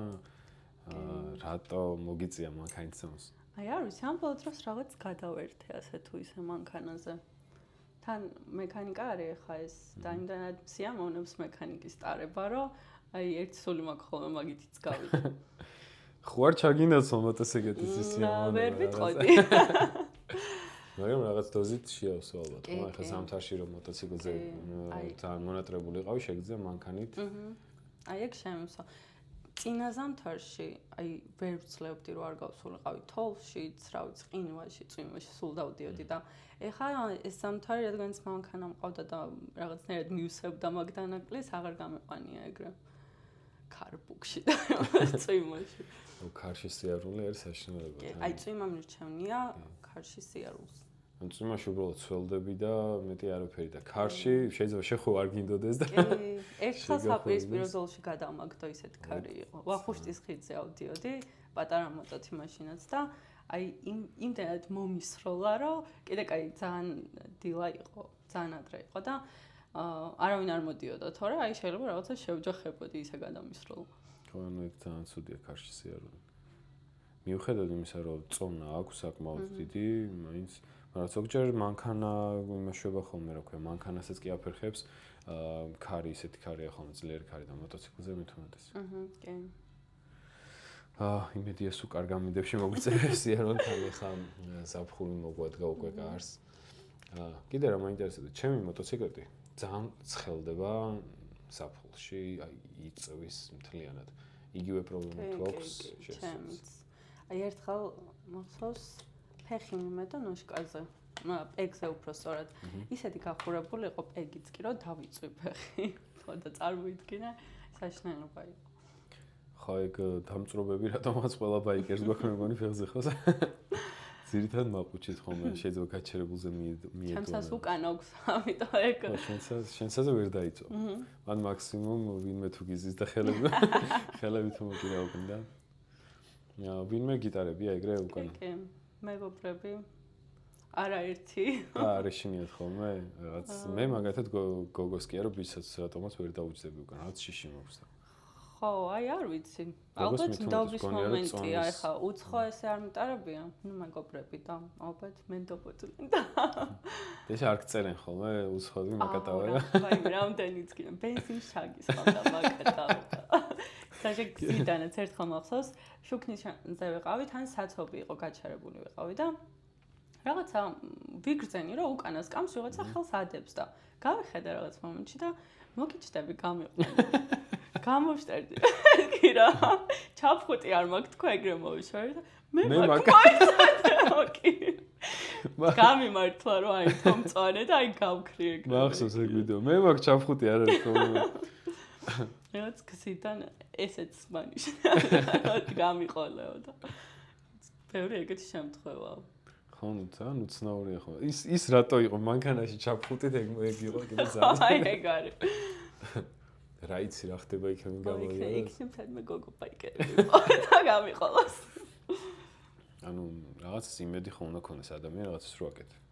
რატო მოგიწია მანქანით ზემოს? აი არ ვიცი, ამ ბოლო დროს რაღაც გადავერთე ასე თუ ისე მანქანაზე. თან მექანიკა არის ახლა ეს და იმდანად სიამოვნებს მექანიკის ტარება, რომ აი ერთ სული მაქვს ხოლმე მაგითიც გავიდე. ხო არ ჩაგინდაცო მოტოციკლეთის ის სიამოვნება. ვერ ვიტყოდი. მაგრამ რაღაც დოზით შეავსო ალბათ. ხო, ახლა ზამთარში რომ მოტოციკლზე ძალიან მონატრებული ყავი, შეგძია მანქანით. აი ეგ შემოსა. წინა ზამთარში, აი ვერ ვცლებდი რომ არ გავსულიყავი თოლშიც, რა ვიცი, ყინვაში, წვიმაში სულ დავდიოდი და ეხლა ეს ზამთარი რადგან ის მანქანა მყავდა და რაღაცნაირად მივსებდა მაგ დანაკლის, აღარ გამეყვანია ეგრე. ქარბუქში და წვიმაში. ქარში სიარული არის საშინელება. აი წვიმა მირჩევნია ქარში სიარულს. ან წვიმაში უბრალოდ სველდები და მეტი არაფერი და ქარში შეიძლება შეხო არ გინდოდეს და ერთხელ საპირისპირო ზოლში გადავმაგდო ისეთი ქარი იყო. ვახუშტის ხიდზე ავდიოდი, პატარა მოტოთი მაშინაც და აი იმდენად მომისროლა, რომ კიდე კაი ძალიან დილა იყო, ძალიან ადრე იყო და არავინ არ მოდიოდა, თორე აი შეიძლება რაღაცა შევჯახებოდი ისე გადამისროლა. ხო, ანუ ეგ ძალიან ცუდია ქარში სიარული. მიუხედავად იმისა, რომ წონა აქვს საკმაოდ დიდი, მაინც მაგრამ ზოგჯერ მანქანა იმაშובה ხოლმე რა ქვია, მანქანასაც კი აფერხებს, ქარი ისეთი ქარია ხოლმე, ძლიერი ქარი და მოტოციკლზე მithumetes. კი. იმედია სულ კარგ ამინდებში მოგვიწერეს სიარონთან ახლა ზაფხული მოგვადგა უკვე კარს. კიდე რა მაინტერესებდა, ჩემი მოტოციკლეტი ძალიან ცხელდება ზაფხულში, აი იწვის მთლიანად. იგივე პრობლემა თუ აქვს ჩემს. აი ერთხელ მახსოვს ფეხი მიმეტა ნოშკაზე. პეგზე უფრო სწორად. ისეთი გახურებული იყო პეგიც კი რომ დავიწვი ფეხი. ხო და წარმოიდგინე საშინელობა იყო. ხო ეგ დამწრობები რატომაც ყველა ბაიკერს გვაქვს მეგონი ფეხზე ხო? ძირითადად მაყუჩით ხოლმე შეიძლება გაჩერებულზე მიედო. ჩემსაც უკან აქვს, ამიტომ ეგ. შენსაზე ვერ დაიწვა. მან მაქსიმუმ ვინმე თუ გიზის და ხელები თუ მოკირავდა. ვინმე გიტარებია ეგრე უკან. კი. მეგობრები არაერთი. არ ეშინიათ ხოლმე რაღაც მე მაგათად გოგოს კი არო ბისაც რატომაც ვერ დაუჯდები უკან რაღაც შიში მაქვს და ხო აი არ ვიცი ალბათ ნდობის მომენტია ეხა უცხო ესე არ მიტარებია ნუ მეგობრები და ალბათ მენდობოდნენ და ეს არ გწერენ ხოლმე უცხოები მაკატავია აი რამდენიც კი ბენზინს ჩაგისხავდა მაკატავდა საჭე გზიდანაც ერთხელ მახსოვს შუქნისზე ვიყავი თან საცობი იყო გაჩერებული ვიყავი და რაღაცა ვიგრძენი რომ უკანას კამს ვიღაცა ხელს ადებს და გავიხედე რაღაც მომენტში და მოგიჩნდები გამიყვანე გამოვშტერდი კი რა ჩაფხუტი არ მაქვს თქვა ეგრე მოვიშვერი და მე მაქვს გამიმართლა რომ აი თომწვანე და აი გავქრი ეგრე მახსოვს ეგ ვიდეო მე მაქვს ჩაფხუტი არ არის პრობლემა რაღაც გზიდან ესეც მანიშნა გამიყოლეო და ბევრი ეგეთი შემთხვევაა ხო, ძალიან უცნაურია ხო. ის რატო იყო მანქანაში ჩაფხუტით ეგ იყო კიდე ძალიან. აი ეგ არის. რა იცი რა ხდება იქნებ გამოვიდა. იქ სიმფერმე გოგო ბაიკერები და გამიყოლოს. ანუ რაღაც იმედი ხო უნდა ქონდეს ადამიან რაღაცას რო აკეთებ.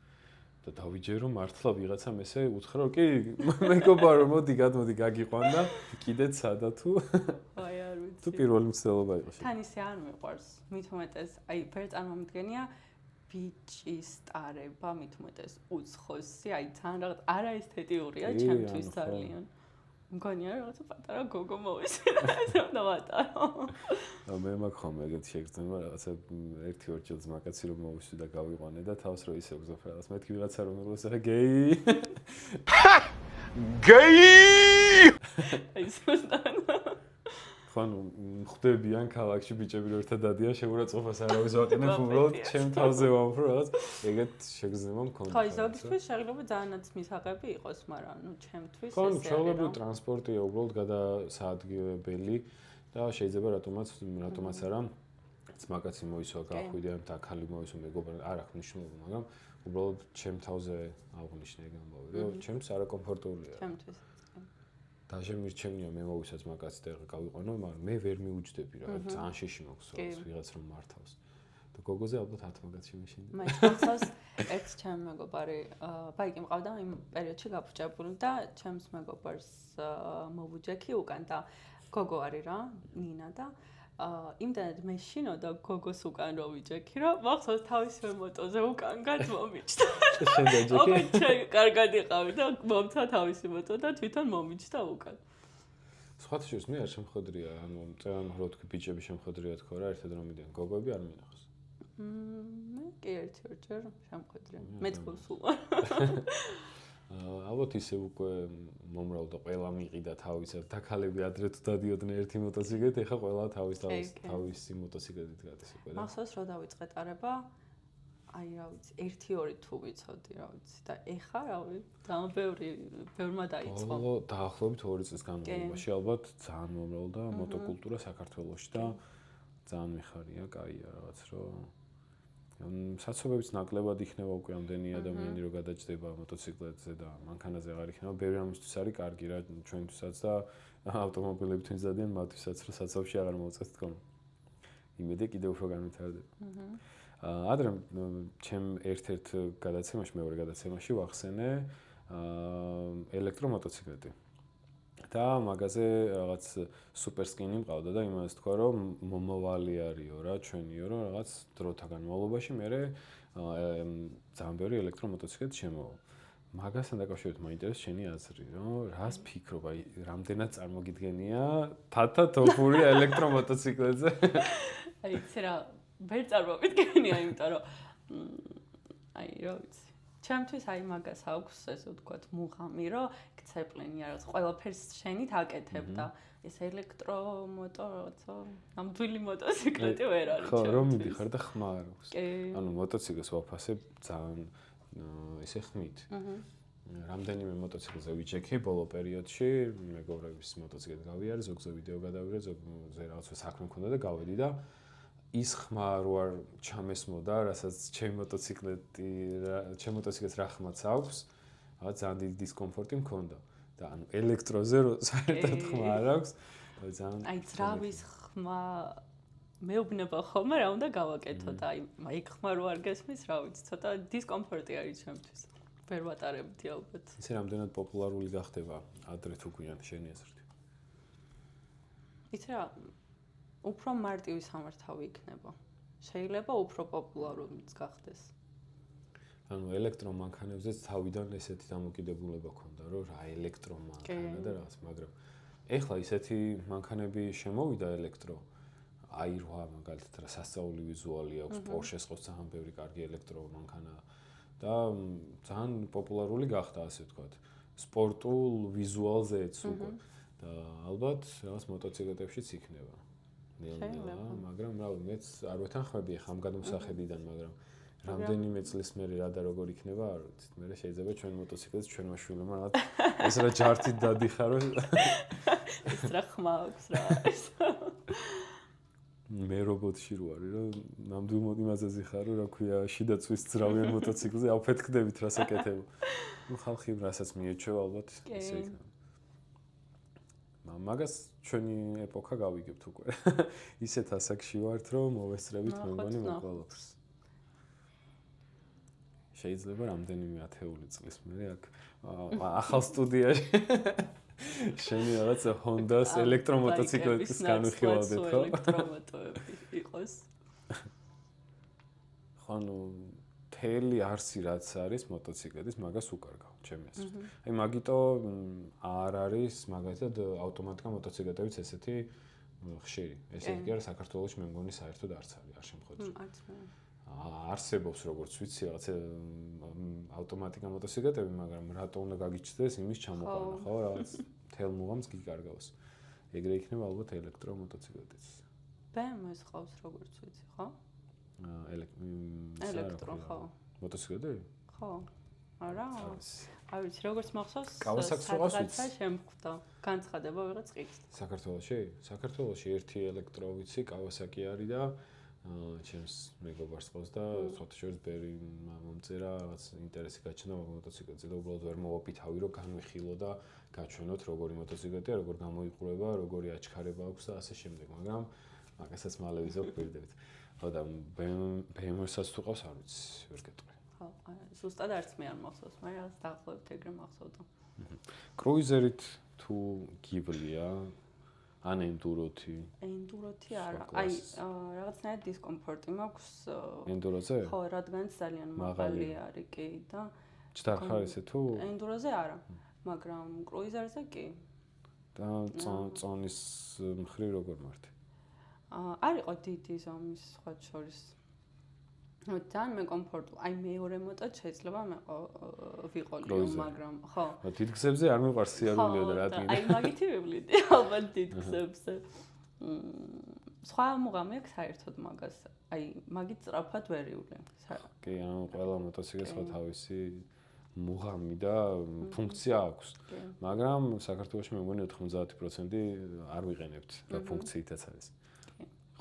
და დავიჯერო მართლა ვიღაცამ ესე უთხრა კი მეგობარო მოდი გადმოდი გაგიყვან და კიდეც სადა თუ. აი არ ვიცი. ვიცი. თუ პირველი მცდელობა იყო შენ. თან ისე არ მიყვარს. მით უმეტეს, აი, ვერ წარმომიდგენია ბიჭის ტარება, მით უმეტეს უცხოსი, აი, თან რაღაც არაესთეტიურია ჩემთვის ძალიან. მგონია რაღაცა პატარა გოგო მოვისმინა, ეს რომ დავატარო. მე მაქვს ხომ ეგეთი შეგრძნება, რაღაცა 1-2 წელს მაგაცი რომ მოვისვი და გავიყვანე და თავს რო ისე ვგზავ რაღაც მეთქი ვიღაცა რომ მეგოს ახლა გეი. გეი! აი, სულთან. ხანუ ხვდებიან ქალაქში ბიჭები რომ ერთად დადიან შეურაცხყოფას არავის ვაყენებ უბრალოდ ჩემ თავზე ვამბობ რაღაც ეგეთ შეგრძნება მქონდა. ხო, ზოგისთვის შეიძლება ძალიანაც მისაღები იყოს, მაგრამ ნუ ჩემთვის ხო, ჩვეულებრივ ტრანსპორტია უბრალოდ გადასაადგილებელი და შეიძლება რატომაც არა ძმაკაცი მოისვა გახვიდე ამ თაქალი მოისვა მეგობრად არ აქვს მნიშვნელობა, მაგრამ უბრალოდ ჩემ თავზე აღვნიშნე ეგ ამბავი, რომ ჩემს არაკომფორტულია. ჩემთვის დაჟე მირჩევნია მე მოვისაც მაგაც და გავიყვანო, მაგრამ მე ვერ მიუჯდები რა, ძალიან შეში მაქვს ვიღაც რომ მართავს. და გოგოზე ალბათ 10 მაგაც შემეშინდა. მე ხალხს ერთ ჩემ მეგობარი, ბაიკი მყავდა იმ პერიოდში გაფუჭებული და ჩემს მეგობარს მოვუჯექი უკან და გოგო არის რა, ნინა და იმდანად მეშინო და გოგოს უკან რო ვიჯექი, რომ მახსოვს თავისივე მოტოზე უკან გადმომიჯდა. შენ დაჯექი? ოკეი, კარგად იყავი და მომცა თავისი მოტო და თვითონ მომიჯდა უკან. სხვათა შორის მე არ შემხედრია, ანუ წერან რო თქვი ბიჭები შემხედრია თქო რა, ერთად რომ მიდიან, გოგოები არ მინახავს. მე კი ერთ-ერთჯერ შემხედრია. მე თქოს ვარ. ალბათ ისე უკვე მომრავლდა ყველა მიყიდა თავისა და ქალები ადრე თუ დადიოდნენ ერთი მოტოციკლით, ეხა ყველა თავისი მოტოციკლით გადის უკვე და მახსოვს რომ დავიწყე ტარება, აი რა ვიცი, 1-2 თუ ვიცოდი რა ვიცი და ეხა რა ვიცი, ძალიან ბევრმა დაიწყო. ხო, დაახლოებით 2 წლის განმავლობაში ალბათ ძალიან მომრავლდა მოტოკულტურა საქართველოში და ძალიან მიხარია, კაია რაღაც რომ საცობებიც ნაკლებად იქნება უკვე ამდენი ადამიანი რო გადაჭდება მოტოციკლებზე და მანქანაზე აღარ იქნება, ბევრი ამისთვის არის კარგი რა ჩვენთვისაც და ავტომობილებთვინც დადიან მათთვისაც რომ საცობში აღარ მოუწევთ თქო. იმედი კიდევ უფრო განვითარდება. ადრე ჩემ ერთ-ერთ გადაცემაში, მეორე გადაცემაში ვახსენე ელექტრომოტოციკლეტი. და მაგაზე რაღაც სუპერ სკინი მყავდა და იმას თქვა რომ მომავალი არისო რა ჩვენიო რომ რაღაც დროთა განმავლობაში მე ძალიან ბევრი ელექტრომოტოციკლეტი შემოვა. მაგასთან დაკავშირებით მაინტერესებს შენი აზრი, რომ რას ფიქრობ, აი რამდენად წარმოგიდგენია თათა თოფური ელექტრომოტოციკლეტზე? აი იცი რა, ვერ წარმომიდგენია, იმიტომ რომ აი რა ვიცი. ჩემთვის აი მაგას აქვს ესე ვთქვათ მუღამი, რომ ცეპლინია რაღაც ყველაფერს შენით აკეთებ და ეს ელექტრომოტო რაღაცა ნამდვილი მოტოციკლეტი ვერ არის. ხო, რომ მიდიხარ და ხმარობს. ანუ მოტოციკლს ვაფასებ ძალიან ისე ხმით. რამდენიმე მოტოციკლზე ვიჩექი ბოლო პერიოდში, მეგობრების მოტოციკლით გავიარე, ზოგზე ვიდეო გადავიღე, ზოგზე რაღაცა საქმე მქონდა და გავედი და ის ხმა რო არ ჩამესმოდა, რასაც ჩემი მოტოციკლს რა ხმაც აქვს, ძალიან დიდი დისკომფორტი მქონდა და ანუ ელექტროზე რო საერთოდ ხმა არ აქვს, ძალიან აი ძრავის ხმა მეუბნება ხოლმე რა უნდა გავაკეთო და აი ხმა რო არ გესმის, რა ვიცი, ცოტა დისკომფორტი არის ჩემთვის. ვერ ვატარებდი ალბათ. ისე რამდენად პოპულარული გახდება ადრე თუ გვიან შენი აზრით? იცი რა, უფრო მარტივი სამართავი იქნება. შეიძლება უფრო პოპულარულიც გახდეს. ანუ ელექტრომანქანებზეც თავიდან ესეთი დამოკიდებულება ქონდა, რომ რა ელექტრომანქანა და რაღაც, მაგრამ ეხლა ისეთი მანქანები შემოვიდა ელექტრო, i8 მაგალითად რა სასწაული ვიზუალი აქვს, Porsche-ს ყავს ძალიან ბევრი კარგი ელექტრომანქანა და ძალიან პოპულარული გახდა, ასე ვთქვათ, სპორტულ ვიზუალზეც უკვე და ალბათ რაღაც მოტოციკლეტებშიც იქნება. მაგრამ რა მეც არ ვეთანხმები ახლა ამ გადმოსახედიდან, მაგრამ რამდენიმე წლის მერე რა და როგორ იქნება, არ ვიცით. მე შეიძლება ჩვენ მოტოციკლებს ჩვენმა შვილებმა რაღაც ეს რა ჯართით დადიხარო. ეს რა ხმა აქვს რა ეს. მე რობოტში რო არის, რომ ნამდვილ იმაზე ზიხარო, რა ქვია, შიდა წვის ძრავიან მოტოციკლზე ავფეთქდებით რას ეკეთებო. ნუ ხალხი რასაც მიეჩვევა ალბათ ესე იქნება. მაგას ჩვენი ეპოქა გავიგებთ უკვე. ისეთ ასაკში ვართ, რომ მოვესწრებით მე მგონი მოყოლობს. შეიძლება რამდენიმე ათეული წლის მერე აქ ახალ სტუდიაში შენი რაღაცა Honda-ს ელექტრომოტოციკლეთის განვიხილავდეთ, ხო? ელექტრომოტოები იყოს. ხანუ თელი არსი რაც არის მოტოციკლეთის მაგას უკარგავ, ჩემი აზრით. აი მაგიტო არ არის მაგალითად ავტომატიკა მოტოციკლეტებიც ესეთი ხშირი. ესე იგი არა საქართველოში მე მგონი საერთოდ არც არის არ შემთხვევაში. არც მე. არსებობს როგორც ვიცი რაღაცა ავტომატიკა მოტოციკლეტები, მაგრამ რატო უნდა გაგიჩნდეს იმის ჩამოყვანა, ხო? რაღაც თელ მუღამს გიკარგავს. ეგრე იქნება ალბათ ელექტრომოტოციკლეტიც. BMW-ს ყავს როგორც ვიცი, ხო? ელექტრო, ხო. მოტოციკლეტები? ხო. არა? არ ვიცი, როგორც მახსოვს, რაღაცა შემხვდა. განცხადება ვიღაც ყიდს. საქართველოში ერთი ელექტრო ვიცი, Kawasaki არის და ჩემს მეგობარს ყავს და სხვათა შორის ბერი მომწერა რაღაც ინტერესი გაჩნდა მაგ მოტოციკლეტზე და უბრალოდ ვერ მოვაპი თავი რომ განვიხილო და გაჩვენოთ როგორი მოტოციკლეტია, როგორ გამოიყურება, როგორი აჩქარება აქვს და ასე შემდეგ, მაგრამ მაგასაც მალე ვიზავ პირდებით. ხო და BMW-საც თუ ყავს არ ვიცი, ვერ გეტყვი. ხო, ზუსტად არც მე არ მახსოვს, მაგრამ რაღაც დაახლოებით ეგრე მახსოვდა. კრუიზერით თუ გიბლია ან ენდუროთი? ენდუროთი არა. აი, რაღაცნაირად დისკომფორტი მაქვს. ენდუროზე? ხო, რადგანაც ძალიან მაღალი არის კი და ჩდარ ხარ ესე თუ? ენდუროზე არა, მაგრამ კრუიზერზე კი. და წონის მხრივ როგორ მარტი? არ იყო დიდი ზომის სხვა შორის. ძალიან მეკომფორტული. აი მეორე მოტო შეიძლება მე ვიყოლიო, მაგრამ ხო. დიდ გზებზე არ მიყვარს სიარულეო და რა თქმა უნდა. აი მაგითი ვივლიდე ალბათ დიდ გზებზე. სხვა მუღამი აქვს საერთოდ მაგას. აი მაგით სწრაფად ვერ ივლი. კი, ანუ ყველა მოტოციკლს სხვა თავისი მუღამი და ფუნქცია აქვს. მაგრამ საქართველოში მე მგონი 90% არ ვიყენებთ და ფუნქციითაც არის.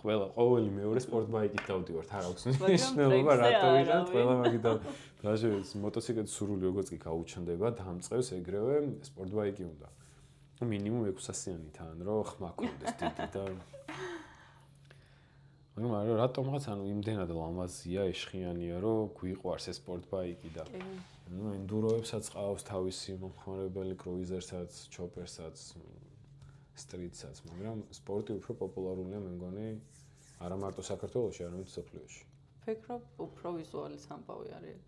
ყოველი მეორე სპორტბაიკით დავდივართ, არ აქვს მნიშვნელობა რატო ვიყენებთ, ყველა მაგით დავდივართ. მოტოციკლეთის სურვილი როგორც კი გაუჩნდება, დამწყევს ეგრევე სპორტბაიკი უნდა. მინიმუმ 600-იანი თან, რომ ხმა კონდეს დიდი და მაგრამ რატომღაც ანუ იმდენად ლამაზია, ეშხიანია, რომ გვიყვარს ეს სპორტბაიკი და ნუ ენდუროებსაც ყავს თავისი მომხმარებელი, კრუიზერსაც, ჩოპერსაც, სტრიტსაც, მაგრამ სპორტი უფრო პოპულარულია მე მგონი არა მარტო საქართველოში, არამედ მსოფლიოში. ფიქრობ, უფრო ვიზუალის ამბავი არის ეგ.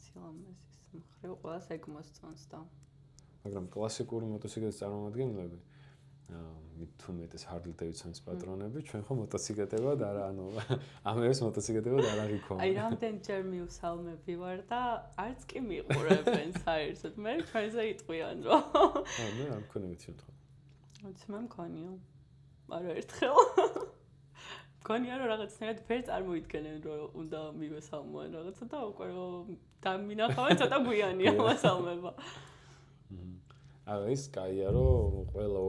სილამაზის მხრივ ყველას ეგ მოსწონს და მაგრამ კლასიკური მოტოციკლების წარმომადგენლები თუ მეტეს Harley Davidson-ის პატრონები, ჩვენ ხო მოტოციკლეტებად არა, ანუ ამერეს მოტოციკლეტებად არ აღიქვა. აი, რამდენჯერ მივსალმები ვარ და არც კი მიყურებენ საერთოდ. მე ჩვენზე იტყვიან, რომ მე არ მქონია შემთხვევა. ვიცი, მე მქონია. არა ერთხელ. მქონია, რომ რაღაცნაირად ვერ წარმოიდგენენ, რომ უნდა მივესალმოენ რაღაცა და უკვე რომ დამინახავენ, ცოტა გვიანია მოსალმება. ის კაია, რომ ყველა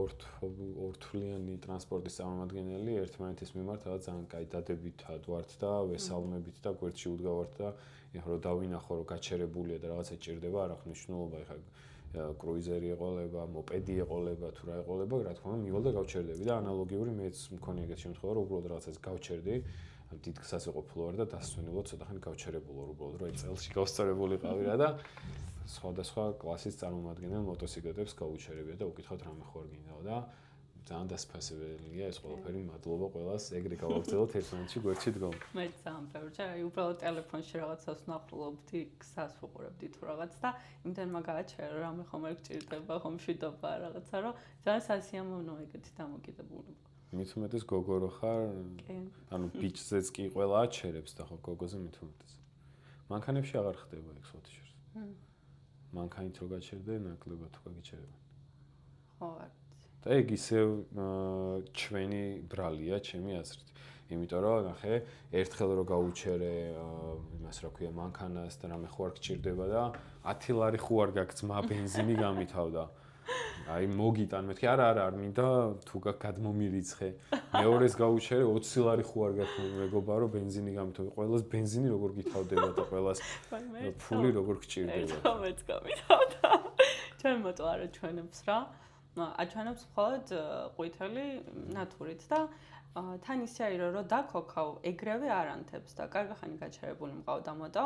ორთვლიანი ტრანსპორტის წარმომადგენელი ერთმანეთის მიმართ რაღაც ძალიან კაი დადებითად ვართ და ვესალმებით და გვერდში უდგავართ და ეხლა რომ დავინახო, რომ გაჩერებულია და რაღაცა ჭირდება, არ აქვს მნიშვნელობა, ეხლა კრუიზერი ეყოლება, მოპედი ეყოლება, თუ რა ეყოლება, რა თქმა უნდა, მივალ და გავჩერდები და ანალოგიური მეც მქონია ეგეთ შემთხვევა, რომ უბრალოდ რაღაცას გავჩერდი, დიდ გზაზე ყოფილ ვარ და დასვენილო ცოტა ხანი გავჩერებულ ვარ უბრალოდ, რომ აი წელში გავსწორებულიყავი რა და სხვადასხვა კლასის წარმომადგენელ მოტოციკლეტებს გაუჩერებია და უკითხავთ რამე ხო არ გინდაო და ძალიან დასაფასებელია ეს ყველაფერი, მადლობა ყველას, ეგრე გავაგრძელოთ ერთმანეთში გვერდში დგომ. მე ძალიან ბევრი, აი უბრალოდ ტელეფონში რაღაცას ვნახულობდი, გზას ვუყურებდი თუ რაღაც და იმდენ მაგააჩერა რამე ხომ არ გჭირდება, ხომ მშვიდობა რაღაცა, რომ ძალიან სასიამოვნოა ეგეთი დამოკიდებულება. მით უმეტეს გოგო რო ხარ, ანუ ბიჭზეც კი ყველა აჩერებს და ხო გოგოზე მით უმეტეს. მანქანებში აღარ ხდება ეგ სხვათა შორის. მანქანით რო გაჩერდე, ნაკლებად თუ გაგიჩერებენ. ხო, არ და ეგ ისევ ჩვენი ბრალია, ჩემი აზრით. იმიტომ რომ ნახე, ერთხელ რო გაუჩერე იმას რა ქვია, მანქანას და რამე ხო არ გჭირდება და 10 ლარი ხო არ გაგძმა ბენზინი გამითავდა. აი მოგიტან მეთქი არ მინდა თუ გადმომირიცხე. მეორეს გაუჩერე 20 ლარი ხო არ გაქვს მეგობარო ბენზინი გამითავდა. ყველას ბენზინი როგორ გითავდება და ყველას ფული როგორ გჭირდება. მეც გამითავდა. ჩვენ მოტო არა ჩვენებს რა. აჩვენებს მხოლოდ ყვითელი ნატურით და თან ისე არის რომ დაქოქავ ეგრევე არ ანთებს და კარგი ხანი გაჩერებული მყავდა მოტო.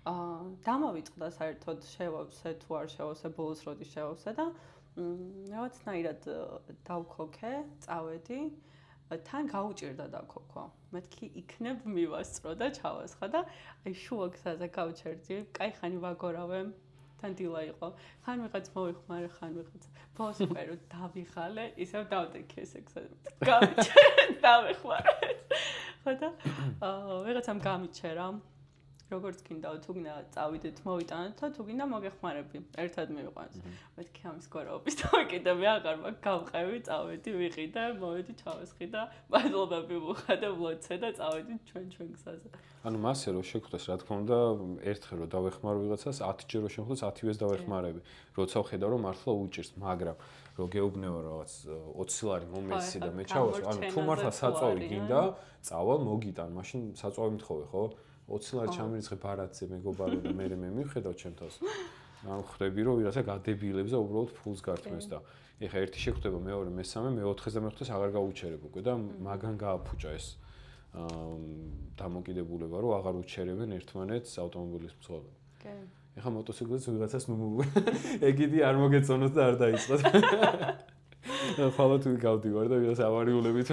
დამავიწყდა საერთოდ შევავსე თუ არ შევავსე ბოლოს როდის შევავსე და რაღაცნაირად დავქოქე, წავედი თან გაუჭირდა დაქოქვა. მეთქი იქნებ მივასწრო და ჩავასხა და აი შუა გზაზე გავჩერდი, კაი ხანი ვაგორავე, თან დილა იყო. ხან ვიღაც მოიხმარე, ხან ვიღაც. ბოლოს უკვე რომ დავიხალე, ისევ დავდექი ესე გზაზე. გავიჩერე, დავეხმარე. ხო და ვიღაცამ გამიჩერა. როგორც გინდა თუ გინდა წავიდეთ მოვიტანოთ და თუ გინდა მოგეხმარები ერთად მივიყვანს. მეთქი ამის გორაობის და კიდე მე აღარ მაქვს გავყევი, წავედი, ვიყიდე, მოვედი ჩავესხი და მადლობები ვუხადე ვლოცე და წავედი ჩვენ გზაზე. ანუ მასე რო შეგხვდეს რა თქმა უნდა ერთხელ რო დავეხმარო ვიღაცას 10 ჯერ რო შეგხვდეს 10-ვეს დავეხმარები. როცა ვხედავ რომ მართლა უჭირს, მაგრამ რო გეუბნევა რაღაც 20 ლარი მომეცი და მე ჩავასვი, ანუ თუ მართლა საწვავი გინდა, წავალ მოგიტან, მაშინ საწვავი მთხოვე, ხო? 20 ლარი ჩამირიცხე ბარათზე მეგობარო და მე მივხედავ ჩემ თავს. ანუ ხვდები რომ ვიღაცა გადებილებს და უბრალოდ ფულს გართმევს და ეხა ერთი შეხვდება, მეორე, მესამე, მეოთხეს და მეხუთეს აღარ გაუჩერებ უკვე და მაგან გააფუჭა ეს დამოკიდებულება რომ აღარ უჩერებენ ერთმანეთს ავტომობილის მცხოვრები. კი. ეხა მოტოციკლზე ვიღაცას ეგიდი არ მოგეწონოთ და არ დაიწყოთ. ხვალ თუ გავდივარ და ვიღაც ავარიულებით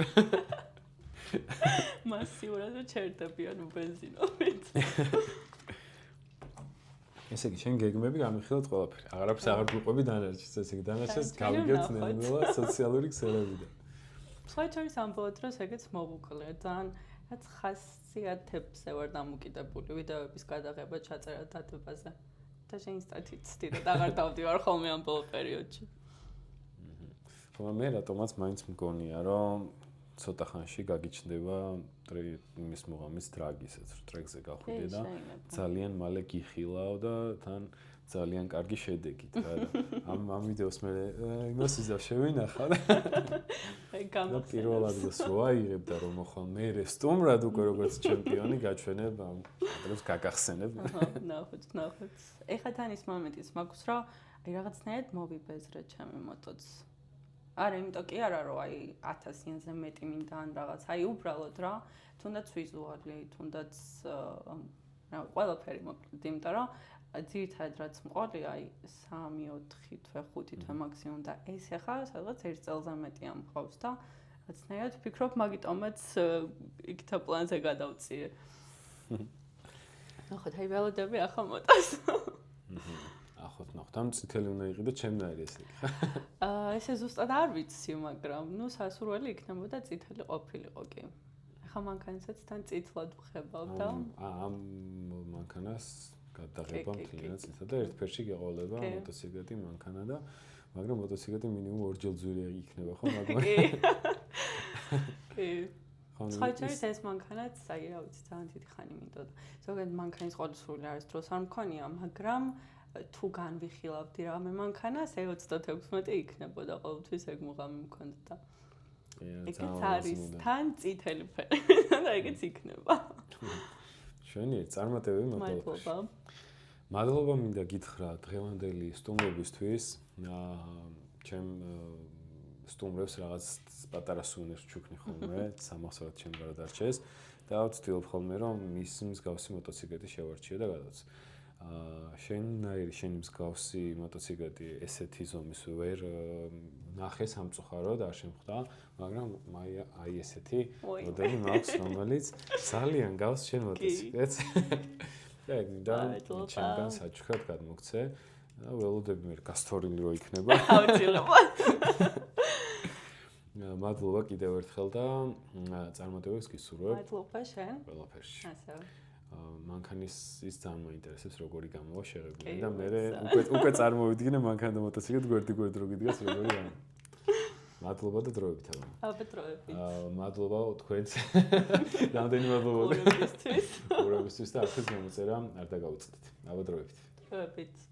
მასიურად ჩერდებიან ბენზინობით. ესე იგი, შენ გეგმები გამიხილოთ ყველაფერი. აღარაფერს აღარ გვიყვები დანარჩენს, ესე იგი, დანარჩენს გავიგებთ ნელ-ნელა სოციალური ქსელებიდან. სხვა შორის ამბობთ, რომ ეგეც მოვუკლე, ძალიან რაც ხასიათებზე ვარ დამოკიდებული ვიდეოების გადაღება ჩაწერა დადებაზე. და შენ სტატისტი და აღარ დავდივარ ხოლმე ამ ბოლო პერიოდში. ხო, მე რატომაც მაინც მგონია, რომ ცოტა ხანში გაგიჩნდება იმის მოღამის ტრაგისაც, რომ ტრეკზე გახვიდე და ძალიან მალე გიხილავ და თან ძალიან კარგი შედეგით რა და ამ ვიდეოს მე იმას ვიზავ შევინახავ და პირველ ადგილს რო აიღებ და რომ ხო მე სტუმრად უკვე როგორც ჩემპიონი გაჩვენებ ამ დროს გაგახსენებ. ნახოთ. ეხლა თან ის მომენტიც მაქვს რომ აი რაღაცნაირად მოვიბეზრე ჩემი მოტოც. არა, იმიტომ კი არა რომ აი 1000-იანზე მეტი მინდა ან რაღაც, აი უბრალოდ რა, თუნდაც ვიზუალი, თუნდაც რა ყველაფერი მოკლედ, იმიტომ რომ ძირითადად რაც მყოლია აი 3-4 თვე 5 თვე მაქსიმუმ და ეს ახლა სადღაც 1 წელზე მეტი ამყავს და რაღაცნაირად ვფიქრობ მაგიტომაც იქთა პლანზე გადავწიე. ნახოთ, აი ველოდები ახლა მოტოს. ახოთ ნახოთ, ამ წითელი უნდა იყიდო ჩემნაირი ესე იგი. ესე ზუსტად არ ვიცი, მაგრამ ნუ სასურველი იქნებოდა წითელი ყოფილიყო კი. ახლა მანქანასაც თან წითლად ვხებავ და ამ მანქანას გადაღება მთლიანად წითლად და ერთ ფერში გეყოლება მოტოციკლეტი მანქანა და მაგრამ მოტოციკლეტი მინიმუმ ორჯერ ძვირი იქნება ხო მაგრამ კი ხაჭერის ეს მანქანაც აი რა ვიცი ძალიან დიდი ხანი მინდოდა ზოგადად მანქანის ყოველსრული არის დროს არ მქონია მაგრამ თუ განვიხილავდი რამე მანქანას E36 იქნებოდა ყოველთვის ეგ მოღამი მქონდა ეგეც არის თან წითელი ფერი და ეგეც იქნება შვენიერ წარმატებები მოგწონს მადლობა მინდა გითხრა დღევანდელი სტუმრებისთვის ჩემ სტუმრებს რაღაც პატარა სუვენირს ჩუქნი ხოლმე სამახსოვრად ჩემ გარდა დარჩეს და ვცდილობ ხოლმე რომ მის მსგავსი მოტოციკლეტი შევარჩიო და გადავწე შენი მსგავსი მოტოციკლეტი ესეთი ზომის ვერ ნახე სამწუხაროდ არ შემხვდა მაგრამ აი ესეთი მოდელი მაქვს რომელიც ძალიან გავს შენ მოტოციკლეტს და მინდა ჩემგან საჩუქრად გადმოგცე და ველოდები მე გასწორილი რო იქნება აუცილებლად მადლობა კიდევ ერთხელ და წარმატებებს გისურვებ მადლობა შენ ყველაფერში ასევე მანქანის ის ძალიან მაინტერესებს როგორი გამოვა შეღებილი და მე უკვე წარმოვიდგინე მანქანა და მოტოციკლი გვერდ რო გიდგას როგორი გამოვა მადლობა და დროებით აბა დროებით მადლობა თქვენს რამდენი მადლობა გურებისთვის და ახლა გამოწერა არ დაგავიწყდით აბა დროებით